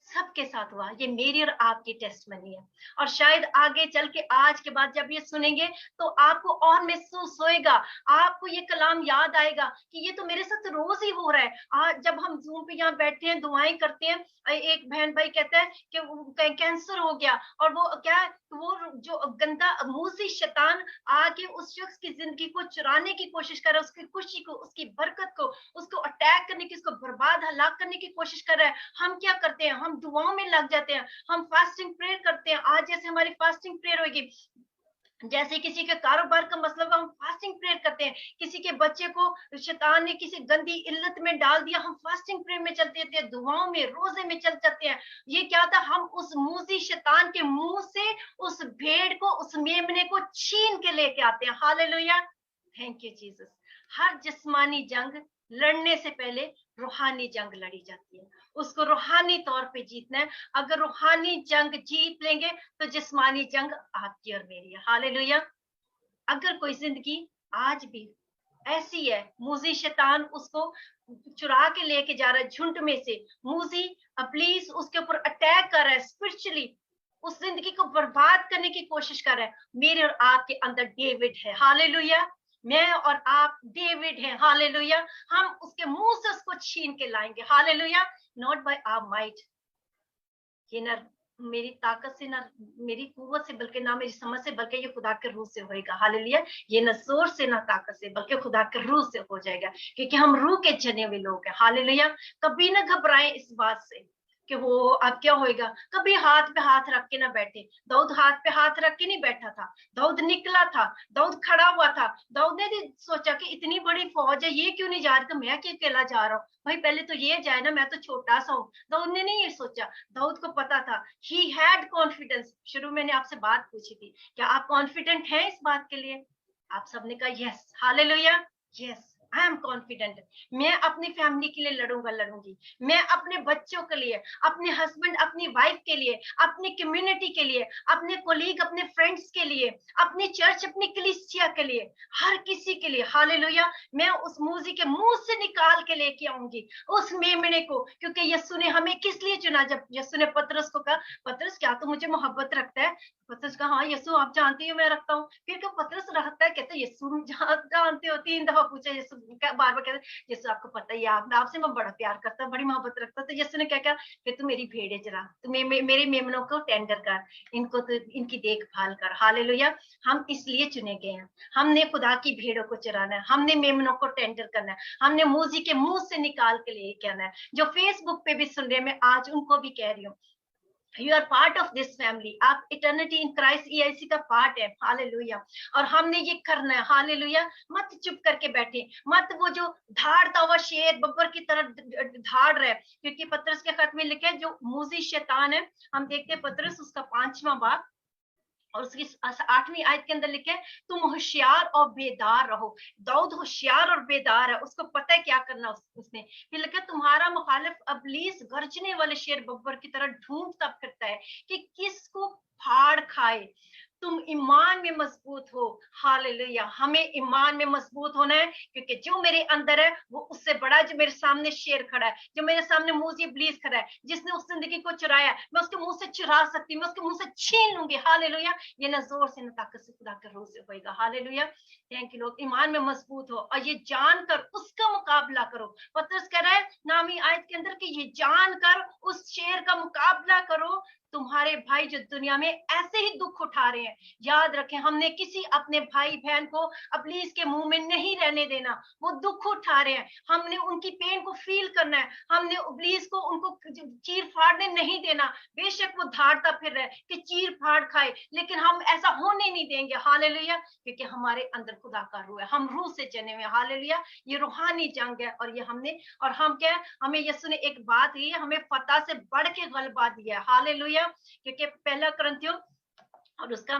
सबके साथ हुआ। ये मेरी और आपकी टेस्टमनी है। और शायद आगे चल के, आज के बाद जब ये सुनेंगे तो आपको और महसूस होएगा, आपको ये कलाम याद आएगा कि ये तो मेरे साथ रोज ही हो रहा है। आज जब हम जूम पे यहाँ बैठते हैं, दुआएं करते हैं, एक बहन भाई कहता है कि कैंसर हो गया, और वो क्या, वो जो गंदा मूसी शैतान आके उस शख्स की जिंदगी को चुराने की कोशिश कर रहा है, उसकी खुशी को, उसकी बरकत को, उसको अटैक करने की, उसको बर्बाद, हलाक करने की कोशिश कर रहा है। हम क्या करते हैं? हम दुआओं में लग जाते हैं, हम फास्टिंग प्रेयर करते हैं। आज जैसे हमारी फास्टिंग प्रेयर होगी, जैसे किसी के कारोबार का मसला हुआ, हम फास्टिंग प्रेयर करते हैं। किसी के बच्चे को शैतान ने किसी गंदी इल्लत में डाल दिया, हम फास्टिंग प्रेयर में चलते थे, दुआओं में, रोजे में चल जाते हैं। ये क्या था? हम उस मूसी शैतान के मुंह से उस भेड़ को, उस मेमने को छीन के लेके आते हैं। Hallelujah, thank you Jesus. हर जिस्मानी जंग लड़ने से पहले रूहानी जंग लड़ी जाती है, उसको रूहानी तौर पे जीतना है। अगर रूहानी जंग जीत लेंगे तो जिस्मानी जंग आपकी और मेरी है। हालेलुया। अगर कोई जिंदगी आज भी ऐसी है, मूजी शैतान उसको चुरा के लेके जा रहा है झुंड में से, मूजी इब्लीस उसके ऊपर अटैक कर रहा है, स्पिरिचुअली उस जिंदगी को बर्बाद करने की कोशिश कर रहा है, मेरे और आपके अंदर डेविड है। हालेलुया, मैं और आप डेविड हैं। हालेलुया, हम उसके मुंह से उसको छीन के लाएंगे। Hallelujah, not by our might, ये ना मेरी ताकत से, ना मेरी कुव्वत से, बल्कि ना मेरी समझ से, बल्कि ये खुदा के रूह से होएगा। हालेलुया, ये ना जोर से ना ताकत से, बल्कि खुदा के रूह से हो जाएगा, क्योंकि हम रूह के जने हुए लोग हैं। हालेलुया, कभी ना घबराएं इस बात से कि वो अब क्या होएगा। कभी हाथ पे हाथ रख के ना बैठे। दाऊद हाथ पे हाथ रख के नहीं बैठा था, दाऊद निकला था, दाऊद खड़ा हुआ था। दाऊद ने भी सोचा कि इतनी बड़ी फौज है, ये क्यों नहीं जा रहा, तो मैं क्यों अकेला जा रहा हूँ, भाई पहले तो ये जाए ना, मैं तो छोटा सा हूँ। दाऊद ने नहीं ये सोचा, दाऊद को पता था, ही हैड कॉन्फिडेंस। शुरू मैंने आपसे बात पूछी थी, क्या आप कॉन्फिडेंट हैं इस बात के लिए? आप सबने कहा yes. Hallelujah, yes I am confident. मैं अपनी फैमिली के लिए लड़ूंगा, लड़ूंगी। मैं अपने बच्चों के लिए, अपने हस्बैंड, अपनी वाइफ के लिए, अपनी कम्युनिटी के लिए, अपने कोलीग, अपने फ्रेंड्स के लिए, अपनी चर्च, अपनी कलीसिया के लिए, हर किसी के लिए। हालेलुया, मैं उस मूजी के मुंह से निकाल के लेके आऊंगी उस मेमने को, क्योंकि यीशु ने हमें किस लिए चुना? जब यीशु ने पतरस को कहा, पतरस क्या तू मुझे मोहब्बत रखता है? पतरस कहा, हाँ यीशु आप जानती हो मैं रखता हूँ। फिर क्यों पतरस रखता है? कहते यीशु जानते हो। 3 दफा पूछा यीशु, बार बार कहते यीशु आपको पता ही है, आपसे मैं बड़ा प्यार करता हूँ, बड़ी मोहब्बत रखता हूँ। तो यीशु ने क्या कहा कि तू मेरी भेड़े चरा, तू मेरे मेमनों को टेंडर कर, इनको तो इनकी देखभाल कर। हालेलुया, हम इसलिए चुने गए हैं, हमने खुदा की भेड़ों को चराना है, हमने मेमनों को टेंडर करना है, हमने मूजी के मुंह से निकाल के लेके आना है। जो फेसबुक पे भी सुन रहे हैं, मैं आज उनको भी कह रही हूँ, you are part of this family. आप इटर्निटी इन क्राइस्ट EIC का पार्ट है। हालेलुया, और हमने ये करना है। हालेलुया, मत चुप करके बैठे, मत वो जो धाड़ता हुआ शेर बब्बर की तरह धाड़ रहा है, क्योंकि पतरस के खत में लिखे है जो मूजी शैतान है। हम देखते हैं पतरस उसका 5वां बाब और उसकी 8वीं आयत के अंदर लिखे तुम होशियार और बेदार रहो। दाऊद होशियार और बेदार है, उसको पता है क्या करना उसने। फिर लिखा तुम्हारा मुखालिफ इब्लीस गर्जने वाले शेर बब्बर की तरह ढूंढता फिरता है कि किसको फाड़ खाए। तुम ईमान में मजबूत हो। हालेलुया, हमें ईमान में मजबूत होना है, क्योंकि जो मेरे अंदर है वो उससे बड़ा, जो मेरे सामने शेर खड़ा है, जो मेरे सामने मूजी इब्लीस खड़ा है, जिसने उस जिंदगी को चुराया, मैं उसके मुंह से चुरा सकती हूँ, मैं उसके मुंह से छीन लूंगी। हालेलुया, ये ना जोर से ना ताकत से, खुदा के रूह से होएगा। Hallelujah, thank you. लोग ईमान में मजबूत हो और ये जानकर उसका मुकाबला करो। पतरस कह रहा है 9वीं आयत के अंदर कि ये जानकर उस शेर का मुकाबला करो। तुम्हारे भाई जो दुनिया में ऐसे ही दुख उठा रहे हैं, याद रखें, हमने किसी अपने भाई बहन को इब्लीस के मुंह में नहीं रहने देना। वो दुख उठा रहे हैं, हमने उनकी पेन को फील करना है, हमने इब्लीस को उनको चीर फाड़ने नहीं देना। बेशक वो धाड़ता फिर रहा है कि चीर फाड़ खाए, लेकिन हम ऐसा होने नहीं देंगे। हालेलुया, क्योंकि हमारे अंदर खुदा का रूह है, हम रूह से जने हुए। हालेलुया, ये रूहानी जंग है और ये हमने, और हम क्या है, हमें यीशु ने एक बात दी है, हमें फतह से बढ़ के गलबा दिया है। हालेलुया, क्योंकि 1 कुरिन्थियों और उसका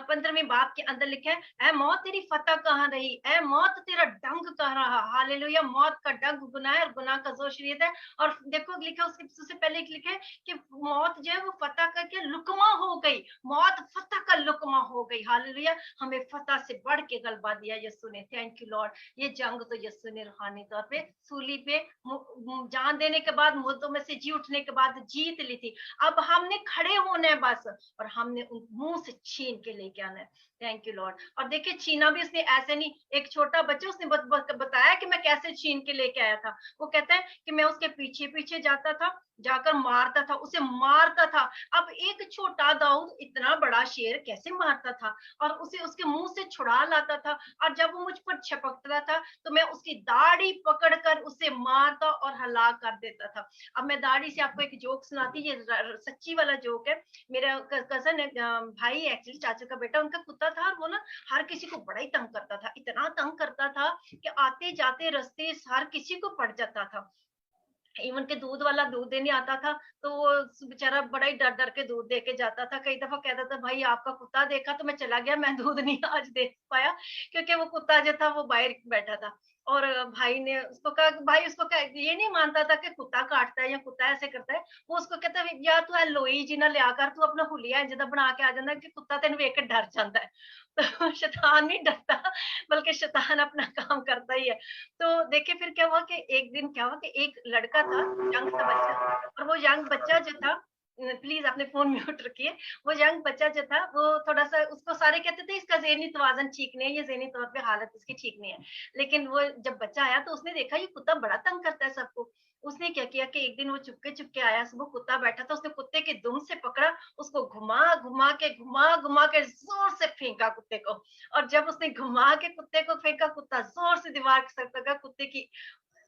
15वें बाब के अंदर लिखा है, ए मौत तेरी फतह कहाँ रही, ए मौत तेरा डंक कहाँ रहा। हालेलुया। मौत का डंक गुनाह है और गुनाह का जोर शरीयत है। और देखो लिखा उसके सबसे पहले लिखा है कि मौत जो है वो फतह करके लुकमा हो गई, मौत फतह का लुकमा हो गई। हालेलुया। हमें फतह से बढ़ के गलबा दिया यीशु ने। Thank you Lord. ये जंग तो यीशु ने रूहानी तौर पे सूली पे जान देने के बाद, मुर्दों में से जी उठने के बाद जीत ली थी। अब हमने खड़े होना है बस, और हमने उन मुंह से छीन के लेके आना है। Thank you Lord. और देखिए छीना भी उसने ऐसे नहीं, एक छोटा बच्चा उसने बताया कि मैं कैसे छीन के लेके आया था। वो कहता है कि मैं उसके पीछे पीछे जाता था, जाकर मारता था, उसे मारता था। अब एक छोटा दाऊद इतना बड़ा शेर कैसे मारता था, और उसे उसके मुंह से छुड़ा लाता था। और जब वो मुझ पर छपकता था तो मैं उसकी दाढ़ी पकड़कर उसे मारता और हलाक कर देता था। अब मैं दाढ़ी से आपको एक जोक सुनाती, ये सच्ची वाला जोक है। मेरा कजन है, भाई एक्चुअली चाचा का बेटा, उनका कुत्ता था, और वो ना हर किसी को बड़ा ही तंग करता था, इतना तंग करता था कि आते जाते रास्ते हर किसी को पड़ जाता था। इवन के दूध वाला दूध देने आता था तो वो बेचारा बड़ा ही डर डर के दूध दे के जाता था। कई दफा कहता था, भाई आपका कुत्ता देखा तो मैं चला गया, मैं दूध नहीं आज दे पाया, क्योंकि वो कुत्ता जो था वो बाहर बैठा था। और भाई ने उसको कहा, भाई उसको ये नहीं मानता था कि कुत्ता काटता है या कुत्ता ऐसे करता है। वो उसको कहता है, या तू लोई जी ना लिया कर, तू अपना हुलिया जिदा बना के आ जाना कि कुत्ता तेन वेख के डर जाता है। तो शैतान नहीं डरता, बल्कि शैतान अपना काम करता ही है। तो देखिए फिर क्या हुआ कि एक दिन क्या हुआ कि एक लड़का था, यंग सा बच्चा, और वो यंग बच्चा जो था, प्लीज अपने फोन म्यूट रखिए। वो यंग बच्चा जो था वो थोड़ा सा, उसको सारे कहते थे इसका ज़हनी तवाज़ुन ठीक नहीं है, ये ज़हनी तौर पे हालत इसकी ठीक नहीं है। लेकिन वो जब बच्चा आया तो उसने देखा ये कुत्ता बड़ा तंग करता है सबको। उसने क्या किया कि एक दिन वो चुपके चुपके आया, सुबह कुत्ता बैठा था, उसने कुत्ते की दुम से पकड़ा, उसको घुमा घुमा के जोर से फेंका कुत्ते को। और जब उसने घुमा के कुत्ते को फेंका, कुत्ता जोर से दीवार के सर लगा, कुत्ते की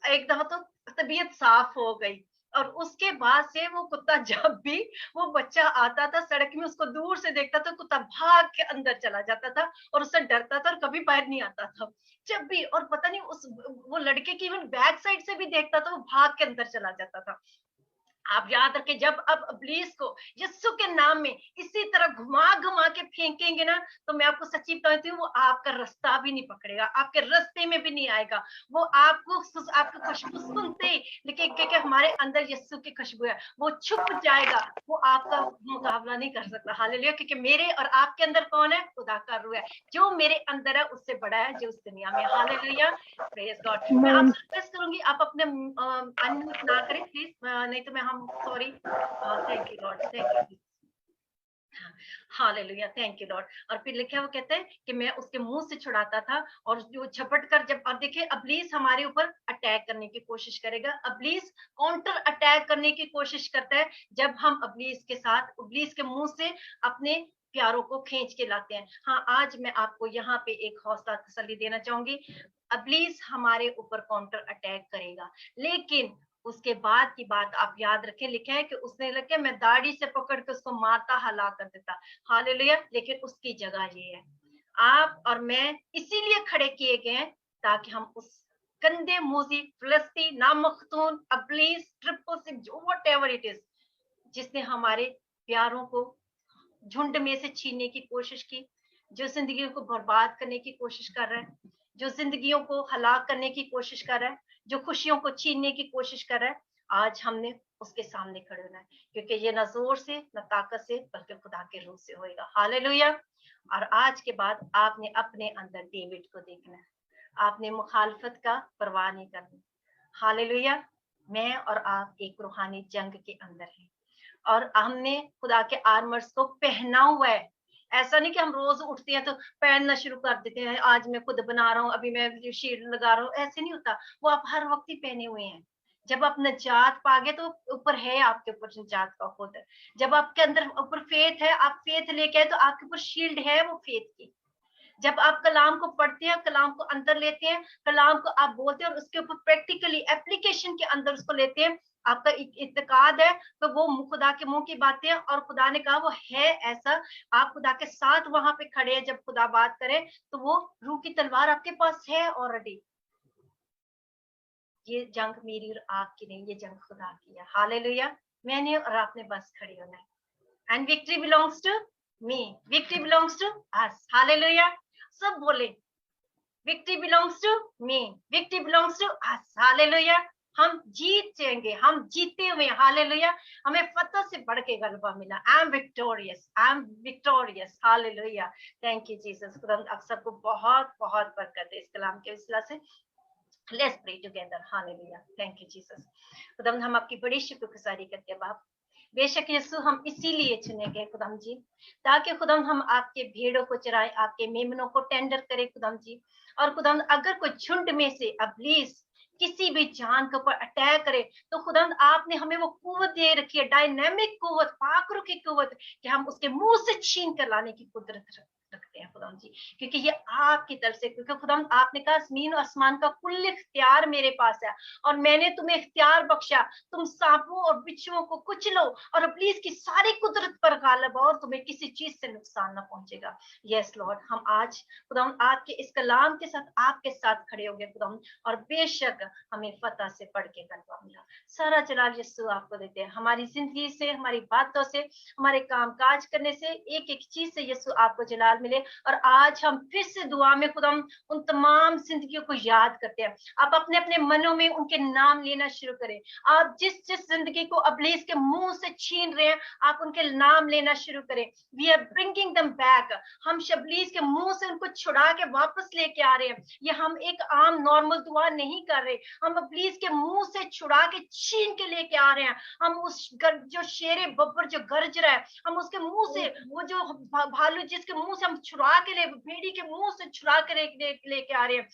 एकदम तो तबीयत साफ हो गई। और उसके बाद से वो कुत्ता जब भी वो बच्चा आता था सड़क में, उसको दूर से देखता था, कुत्ता भाग के अंदर चला जाता था और उससे डरता था और कभी बाहर नहीं आता था। जब भी, और पता नहीं उस वो लड़के की इवन बैक साइड से भी देखता था, वो भाग के अंदर चला जाता था। आप याद रखें, जब अब इब्लीस को यीशु के नाम में इसी तरह घुमा घुमा के फेंकेंगे ना, तो मैं आपको सच्ची बताती हूँ, वो आपका रास्ता भी नहीं पकड़ेगा, आपके रास्ते में भी नहीं आएगा। वो आपको खुशबू सुनते ही, लेकिन क्योंकि हमारे अंदर यीशु की खुशबू है, वो छुप जाएगा, वो आपका मुकाबला नहीं कर सकता। हालेलुया। क्योंकि मेरे और आपके अंदर कौन है? खुदा का रूह है। जो मेरे अंदर है उससे बड़ा है जो उस दुनिया में। हालेलुया। Praise God. मैं आपसे रिक्वेस्ट करूंगी, आप अपने अनम्यूट ना करें प्लीज, नहीं तो मैं हम sorry. Thank you Lord, thank you. Hallelujah, thank you Lord. और फिर लिखा है, वो कहते हैं कि मैं उसके मुंह से छुड़ाता था, और जो झपट कर जब, अब देखिए इब्लीस हमारे ऊपर अटैक करने की कोशिश करेगा, इब्लीस काउंटर अटैक करने की कोशिश करता है जब हम इब्लीस के साथ, इब्लीस के मुंह से अपने प्यारों को खींच के लाते हैं। हाँ, आज मैं आपको यहाँ पे एक हौसला तसल्ली देना चाहूंगी, इब्लीस हमारे ऊपर काउंटर अटैक करेगा, लेकिन उसके बाद की बात आप याद रखें, लिखा है कि उसने लगे मैं दाढ़ी से पकड़ के उसको मारता, हलाक कर देता। हालेलुया। लेकिन उसकी जगह ये है, आप और मैं इसीलिए खड़े किए गए हैं ताकि हम उस गंदे मूजी फिलिस्ती नामख्तून इब्लीस ट्रिपल सिक्स जो वट एवर इट इज, जिसने हमारे प्यारों को झुंड में से छीनने की कोशिश की, जो जिंदगियों को बर्बाद करने की कोशिश कर रहा है, जो जिंदगियों को हलाक करने की कोशिश कर रहा है, जो खुशियों को छीनने की कोशिश कर रहा है, आज हमने उसके सामने खड़े होना है, क्योंकि ये न जोर से न ताकत से बल्कि खुदा के रूह से होएगा। हालेलुया। और आज के बाद आपने अपने अंदर डेविड को देखना है, आपने मुखालफत का परवाह नहीं करनी। हालेलुया। मैं और आप एक रूहानी जंग के अंदर हैं, और हमने खुदा के आर्मर्स को पहना हुआ है। ऐसा नहीं कि हम रोज उठते हैं तो पहनना शुरू कर देते हैं, आज मैं खुद बना रहा हूँ, अभी मैं शील्ड लगा रहा हूँ, ऐसे नहीं होता। वो आप हर वक्त ही पहने हुए हैं। जब आप निजात पागे तो ऊपर है, आपके ऊपर निजात का खुद है। जब आपके अंदर ऊपर फेथ है, आप फेथ लेके आए तो आपके ऊपर शील्ड है वो फेथ की। जब आप कलाम को पढ़ते हैं, कलाम को अंदर लेते हैं, कलाम को आप बोलते हैं और उसके ऊपर प्रैक्टिकली एप्लीकेशन के अंदर उसको लेते हैं, आपका इत्तेकाद है, तो वो खुदा के मुंह की बातें हैं, और खुदा ने कहा वो है ऐसा। आप खुदा के साथ वहां पे खड़े हैं, जब खुदा बात करे तो वो रूह की तलवार आपके पास है ऑलरेडी। ये जंग मेरी और आपकी नहीं, ये जंग खुदा की है। हालेलुया। मैंने और आपने बस खड़े होना है, and victory belongs to me. Victory belongs to us. Hallelujah. सब बोले, victory belongs to me. Victory belongs to us. Hallelujah. हम जीत जाएंगे, हम जीते हुए, हालेलुया। हमें फतह से बढ़ के गलबा मिला। I am victorious, I am victorious, hallelujah. Thank you Jesus. खुदा आप सबको बहुत बहुत बरकत दे इस कलाम के वसीला से। Let's pray together, hallelujah. Thank you Jesus. खुदा हम आपकी बड़ी शुक्रगुजारी करते हैं बाप। बेशक यीशु हम इसीलिए चुने गए खुदाम जी, ताकि खुदाम हम आपके भेड़ों को चराएं, आपके मेमनों को टेंडर करें खुदाम जी। और खुदाम अगर कोई झुंड में से अबलीस किसी भी जान के ऊपर अटैक करे, तो खुदा आपने हमें वो कुव्वत दे रखी है, डायनेमिक कुव्वत, पाखरू की कुव्वत, कि हम उसके मुंह से छीन कर लाने की कुदरत रखते हैं खुदा जी, क्योंकि ये आपकी तरफ से, क्योंकि खुदा आपने कहा जमीन और आसमान का कुल इख्तियार मेरे पास है, और मैंने तुम्हें इख्तियार बख्शा, तुम सांपों और बिच्छुओं को कुचलो और इब्लीस की सारी कुदरत पर गालिब हो, और तुम्हें किसी चीज से नुकसान ना पहुंचेगा। यस लॉर्ड, हम आज खुदा आपके इस कलाम के साथ आपके साथ खड़े हो गए खुदा, और बेशक हमें फतह से पढ़ के गलबा मिला। सारा जलाल यीशु आपको देते हैं, हमारी जिंदगी से, हमारी बातों से, हमारे काम काज करने से, एक एक चीज से यीशु आपको जलाल मिले। और आज हम फिर से दुआ में खुदा उन तमाम जिंदगियों को याद करते हैं। आप अपने अपने मनों में उनके नाम लेना शुरू करें। आप जिस जिस जिंदगी को इब्लीस के मुंह से छीन रहे हैं, आप उनके नाम लेना शुरू करें। We are bringing them back. हम इब्लीस के मुंह से उनको छुड़ा के वापस लेके आ रहे हैं। ये हम एक आम नॉर्मल दुआ नहीं कर रहे, हम इब्लीस के मुंह से छुड़ा के छीन के लेके आ रहे हैं। हम उस जो शेरे बब्बर जो गरज रहा है, हम उसके मुंह से, वो जो भालू जिसके मुंह से हम छुड़ा के भेड़ी के मुंह से छुड़ा के लेके आ रहे हैं।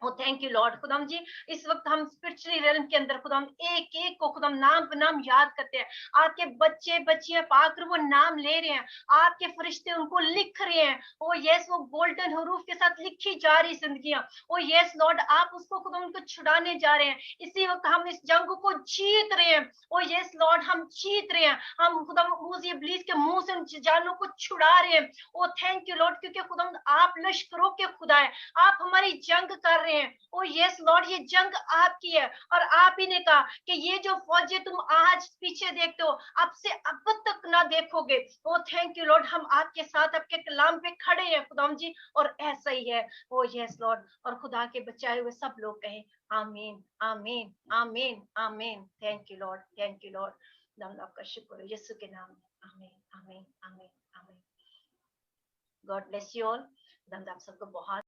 ओ थैंक यू लॉर्ड। खुदाम जी, इस वक्त हम स्पिरिचुअली रेलम के अंदर खुदाम एक एक को खुदाम नाम पे नाम याद करते हैं। आपके बच्चे बच्चियां पाकर वो नाम ले रहे हैं, आपके फरिश्ते उनको लिख रहे हैं। ओ यस, वो गोल्डन हरूफ के साथ लिखी जा रही जिंदगियां। ओ यस लॉर्ड, आप उसको खुदाम उनको छुड़ाने जा रहे हैं। इसी वक्त हम इस जंग को जीत रहे हैं। ओ यस लॉर्ड, हम जीत रहे हैं। हम खुदाम उस इब्लीस के मुंह से उन जानों को छुड़ा रहे हैं। ओ थैंक यू लॉर्ड, क्योंकि खुदाम आप लश्करों के खुदा है, आप हमारी जंग कर रहे हैं। ओ यस लॉर्ड, ये जंग आपकी है, और आप ही ने कहा कि ये जो फौजें तुम आज पीछे देखते हो, अब से अब तक ना देखोगे। ओ थैंक यू लॉर्ड, हम आपके साथ आपके कलाम पे खड़े हैं खुदाम जी, और ऐसा ही है। ओ यस लॉर्ड, और खुदा के बचाए हुए सब लोग कहें आमीन, आमीन, आमीन, आमीन। Thank you Lord, thank you Lord. आपका शुक्र है यीशु के नाम में। आमीन, आमीन, आमीन, आमीन। God bless you all. आप सबको बहुत